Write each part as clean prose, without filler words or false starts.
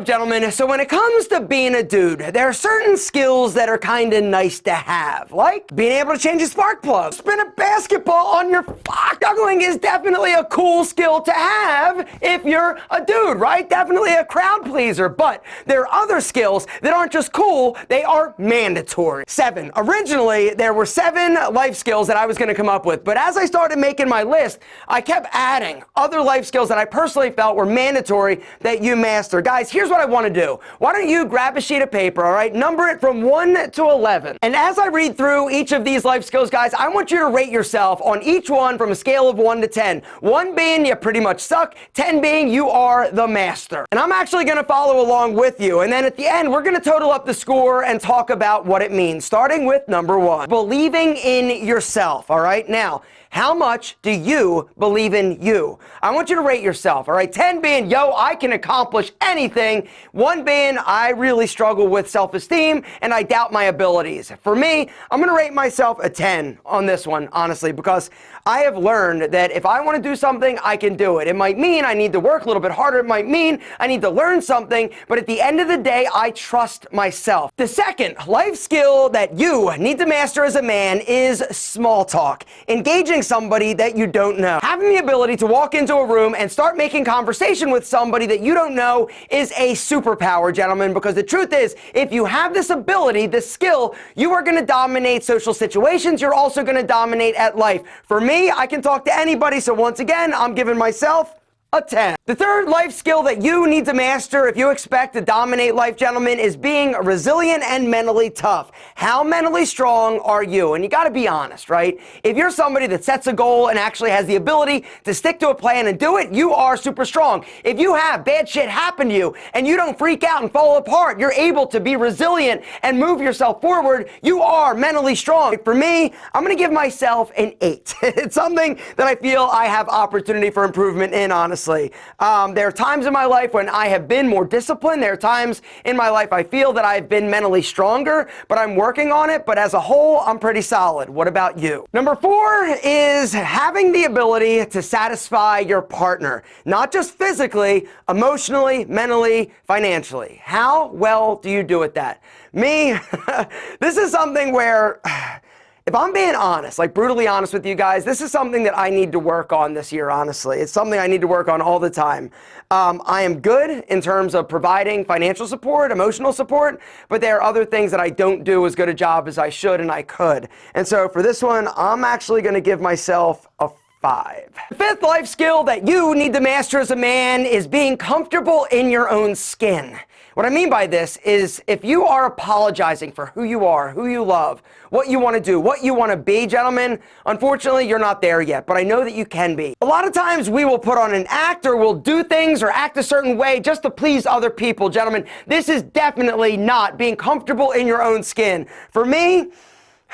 up, gentlemen? So when it comes to being a dude, there are certain skills that are kind of nice to have, like being able to change a spark plug. Spin a basketball on your fuck. Juggling is definitely a cool skill to have if you're a dude, right? Definitely a crowd pleaser, but there are other skills that aren't just cool, they are mandatory. 7. Originally, there were 7 life skills that I was gonna come up with, but as I started making my list, I kept adding other life skills that I personally felt were mandatory that you master. Guys, here's what I want to do. Why don't you grab a sheet of paper, all right? Number it from 1 to 11. And as I read through each of these life skills, guys, I want you to rate yourself on each one from a scale of 1 to 10. 1 being you pretty much suck, 10 being you are the master. And I'm actually going to follow along with you. And then at the end, we're going to total up the score and talk about what it means, starting with number 1. Believing in yourself, all right? Now, how much do you believe in you? I want you to rate yourself, all right? 10 being, yo, I can accomplish anything. 1 being, I really struggle with self-esteem and I doubt my abilities. For me, I'm gonna rate myself a 10 on this one, honestly, because I have learned that if I wanna do something, I can do it. It might mean I need to work a little bit harder. It might mean I need to learn something, but at the end of the day, I trust myself. The second life skill that you need to master as a man is small talk. Engaging somebody that you don't know. Having the ability to walk into a room and start making conversation with somebody that you don't know is a superpower, gentlemen, because the truth is, if you have this ability, this skill, you are going to dominate social situations. You're also going to dominate at life. For me, I can talk to anybody, so once again, I'm giving myself a 10. The third life skill that you need to master if you expect to dominate life, gentlemen, is being resilient and mentally tough. How mentally strong are you? And you got to be honest, right? If you're somebody that sets a goal and actually has the ability to stick to a plan and do it, you are super strong. If you have bad shit happen to you and you don't freak out and fall apart, you're able to be resilient and move yourself forward, you are mentally strong. For me, I'm going to give myself an 8. It's something that I feel I have opportunity for improvement in, honestly. There are times in my life when I have been more disciplined. There are times in my life I feel that I've been mentally stronger, but I'm working on it. But as a whole, I'm pretty solid. What about you? Number 4 is having the ability to satisfy your partner, not just physically, emotionally, mentally, financially. How well do you do at that? Me, this is something where if I'm being honest, like brutally honest with you guys, this is something that I need to work on this year, honestly. It's something I need to work on all the time. I am good in terms of providing financial support, emotional support, but there are other things that I don't do as good a job as I should and I could. And so for this one, I'm actually going to give myself a 5. The 5th life skill that you need to master as a man is being comfortable in your own skin. What I mean by this is if you are apologizing for who you are, who you love, what you want to do, what you want to be, gentlemen, unfortunately, you're not there yet, but I know that you can be. A lot of times we will put on an act or we'll do things or act a certain way just to please other people, gentlemen. This is definitely not being comfortable in your own skin. For me,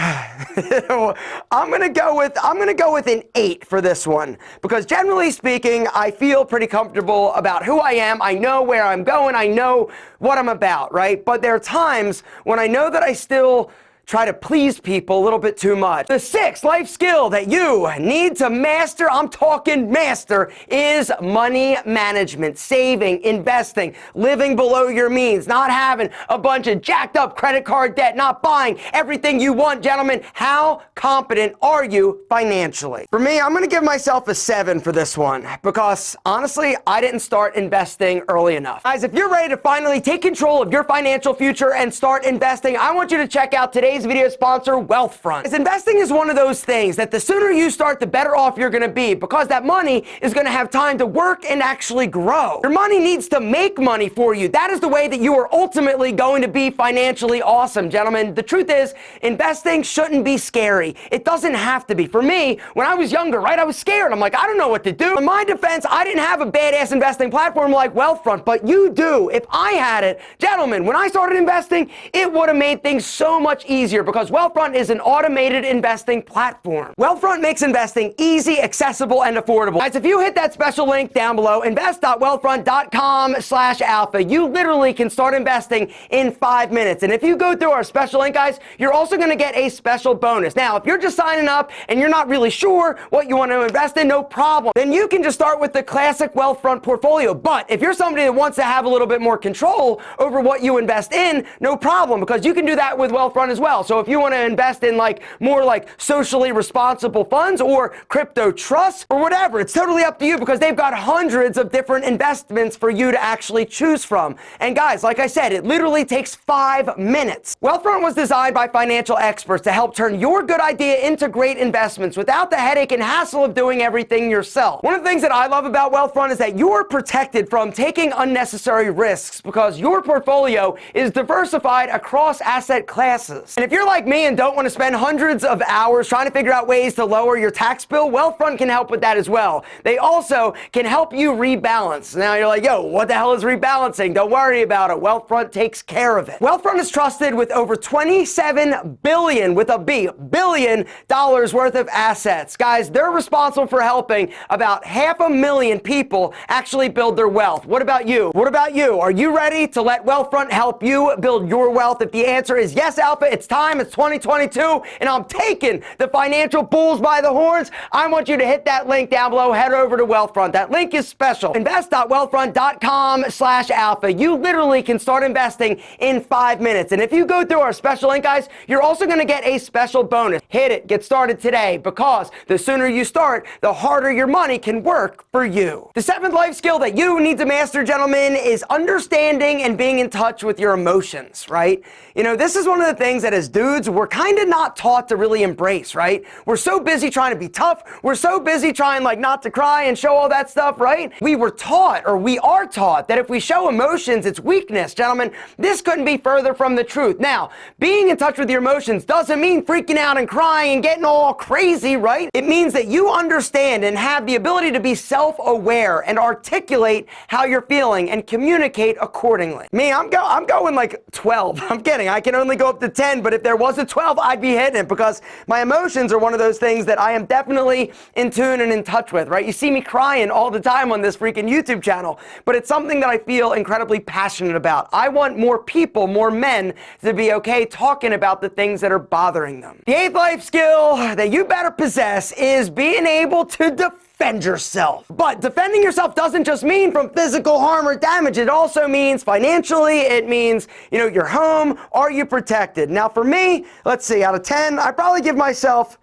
I'm gonna go with an 8 for this one, because generally speaking, I feel pretty comfortable about who I am. I know where I'm going. I know what I'm about, right? But there are times when I know that I still try to please people a little bit too much. The 6th life skill that you need to master, I'm talking master, is money management, saving, investing, living below your means, not having a bunch of jacked up credit card debt, not buying everything you want, gentlemen. How competent are you financially? For me, I'm gonna give myself a 7 for this one, because honestly, I didn't start investing early enough. Guys, if you're ready to finally take control of your financial future and start investing, I want you to check out today's video sponsor, Wealthfront. As investing is one of those things that the sooner you start, the better off you're going to be, because that money is going to have time to work and actually grow. Your money needs to make money for you. That is the way that you are ultimately going to be financially awesome, gentlemen. The truth is, investing shouldn't be scary. It doesn't have to be. For me, when I was younger, right, I was scared. I'm like, I don't know what to do. In my defense, I didn't have a badass investing platform like Wealthfront, but you do. If I had it, gentlemen, when I started investing, it would have made things so much easier. easier because Wealthfront is an automated investing platform. Wealthfront makes investing easy, accessible, and affordable. Guys, if you hit that special link down below, invest.wealthfront.com/alpha, you literally can start investing in 5 minutes. And if you go through our special link, guys, you're also going to get a special bonus. Now, if you're just signing up and you're not really sure what you want to invest in, no problem. Then you can just start with the classic Wealthfront portfolio. But if you're somebody that wants to have a little bit more control over what you invest in, no problem, because you can do that with Wealthfront as well. So if you want to invest in more socially responsible funds or crypto trusts or whatever, it's totally up to you because they've got hundreds of different investments for you to actually choose from. And guys, like I said, it literally takes 5 minutes. Wealthfront was designed by financial experts to help turn your good idea into great investments without the headache and hassle of doing everything yourself. One of the things that I love about Wealthfront is that you're protected from taking unnecessary risks because your portfolio is diversified across asset classes. And if you're like me and don't want to spend hundreds of hours trying to figure out ways to lower your tax bill, Wealthfront can help with that as well. They also can help you rebalance. Now you're like, yo, what the hell is rebalancing? Don't worry about it. Wealthfront takes care of it. Wealthfront is trusted with over $27 billion, with a B, billion dollars worth of assets. Guys, they're responsible for helping about 500,000 people actually build their wealth. What about you? What about you? Are you ready to let Wealthfront help you build your wealth? If the answer is yes, Alpha, it's time. It's 2022, and I'm taking the financial bulls by the horns. I want you to hit that link down below. Head over to Wealthfront. That link is special. Invest.wealthfront.com/alpha. You literally can start investing in 5 minutes. And if you go through our special link, guys, you're also going to get a special bonus. Hit it. Get started today, because the sooner you start, the harder your money can work for you. The 7th life skill that you need to master, gentlemen, is understanding and being in touch with your emotions, right? You know, this is one of the things that as dudes, we're kind of not taught to really embrace, right? We're so busy trying to be tough. We're so busy trying not to cry and show all that stuff, right? We were taught, or we are taught, that if we show emotions, it's weakness. Gentlemen, this couldn't be further from the truth. Now, being in touch with your emotions doesn't mean freaking out and crying and getting all crazy, right? It means that you understand and have the ability to be self-aware and articulate how you're feeling and communicate accordingly. Me, I'm going 12. I'm kidding. I can only go up to 10, but if there was a 12, I'd be hitting it, because my emotions are one of those things that I am definitely in tune and in touch with, right? You see me crying all the time on this freaking YouTube channel, but it's something that I feel incredibly passionate about. I want more people, more men, to be okay talking about the things that are bothering them. The 8th life skill that you better possess is being able to defend yourself. But defending yourself doesn't just mean from physical harm or damage. It also means financially. It means, your home. Are you protected? Now, for me, let's see, out of 10, I probably give myself,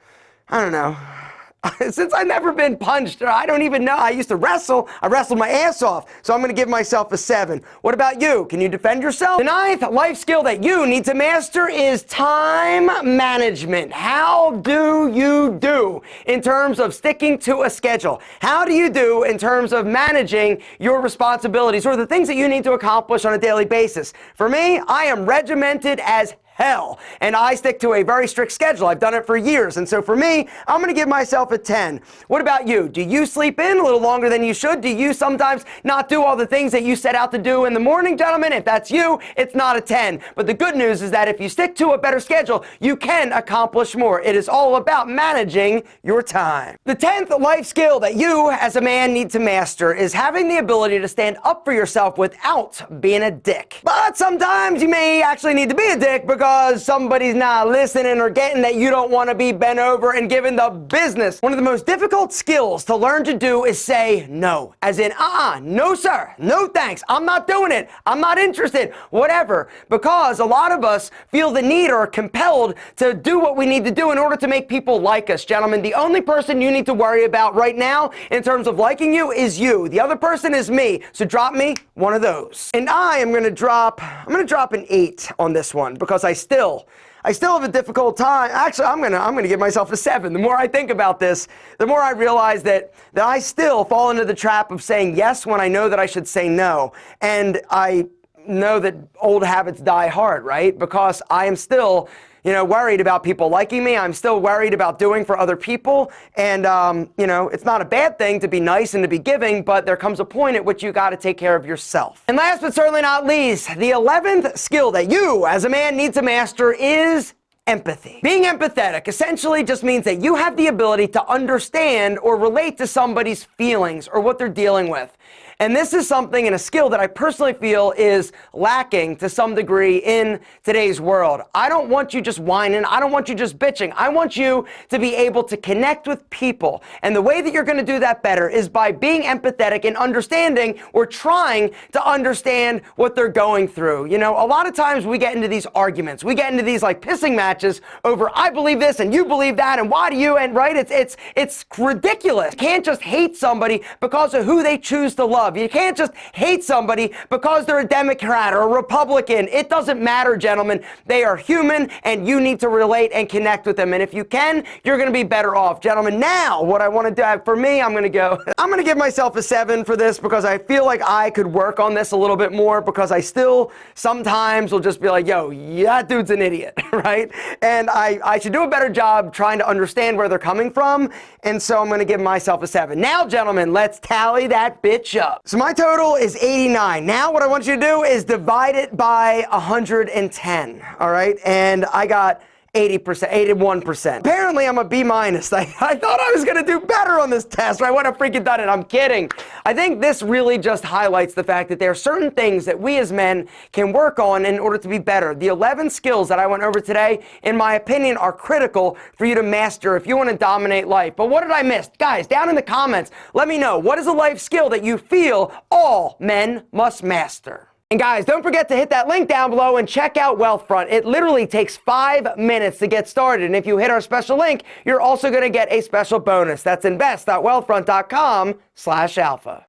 I don't know, since I've never been punched, or I don't even know. I used to wrestle. I wrestled my ass off. So I'm going to give myself a 7. What about you? Can you defend yourself? The 9th life skill that you need to master is time management. How do you do in terms of sticking to a schedule? How do you do in terms of managing your responsibilities or the things that you need to accomplish on a daily basis? For me, I am regimented as hell, and I stick to a very strict schedule. I've done it for years, and so for me, I'm going to give myself a 10. What about you? Do you sleep in a little longer than you should? Do you sometimes not do all the things that you set out to do in the morning, gentlemen? If that's you, it's not a 10. But the good news is that if you stick to a better schedule, you can accomplish more. It is all about managing your time. The 10th life skill that you, as a man, need to master is having the ability to stand up for yourself without being a dick. But sometimes you may actually need to be a dick because somebody's not listening or getting that you don't want to be bent over and given the business. One of the most difficult skills to learn to do is say no. As in, no sir, no thanks, I'm not doing it, I'm not interested, whatever. Because a lot of us feel the need or are compelled to do what we need to do in order to make people like us. Gentlemen, the only person you need to worry about right now in terms of liking you is you. The other person is me. So drop me one of those. And I'm going to drop an 8 on this one, because I still have a difficult time. Actually, I'm gonna give myself a 7. The more I think about this, the more I realize that I still fall into the trap of saying yes when I know that I should say no. And I know that old habits die hard, right? Because I am still worried about people liking me. I'm still worried about doing for other people. And, it's not a bad thing to be nice and to be giving, but there comes a point at which you got to take care of yourself. And last but certainly not least, the 11th skill that you as a man need to master is empathy. Being empathetic essentially just means that you have the ability to understand or relate to somebody's feelings or what they're dealing with. And this is something and a skill that I personally feel is lacking to some degree in today's world. I don't want you just whining. I don't want you just bitching. I want you to be able to connect with people. And the way that you're going to do that better is by being empathetic and understanding or trying to understand what they're going through. You know, a lot of times we get into these arguments. We get into these like pissing matches over I believe this and you believe that and why do you, and right? It's ridiculous. You can't just hate somebody because of who they choose to love. You can't just hate somebody because they're a Democrat or a Republican. It doesn't matter, gentlemen. They are human and you need to relate and connect with them. And if you can, you're going to be better off, gentlemen. Now, what I want to do for me, I'm going to give myself a 7 for this because I feel like I could work on this a little bit more because I still sometimes will just be like, yo, that dude's an idiot, right? And I should do a better job trying to understand where they're coming from. And so I'm going to give myself a 7. Now, gentlemen, let's tally that bitch up. So my total is 89. Now what I want you to do is divide it by 110, all right? And I got 80%, 81%. Apparently I'm a B-. I thought I was gonna do better on this test, or I would have freaking done it. I'm kidding. I think this really just highlights the fact that there are certain things that we as men can work on in order to be better. The 11 skills that I went over today, in my opinion, are critical for you to master if you want to dominate life. But what did I miss? Guys, down in the comments, let me know. What is a life skill that you feel all men must master? And guys, don't forget to hit that link down below and check out Wealthfront. It literally takes 5 minutes to get started. And if you hit our special link, you're also going to get a special bonus. That's invest.wealthfront.com/alpha.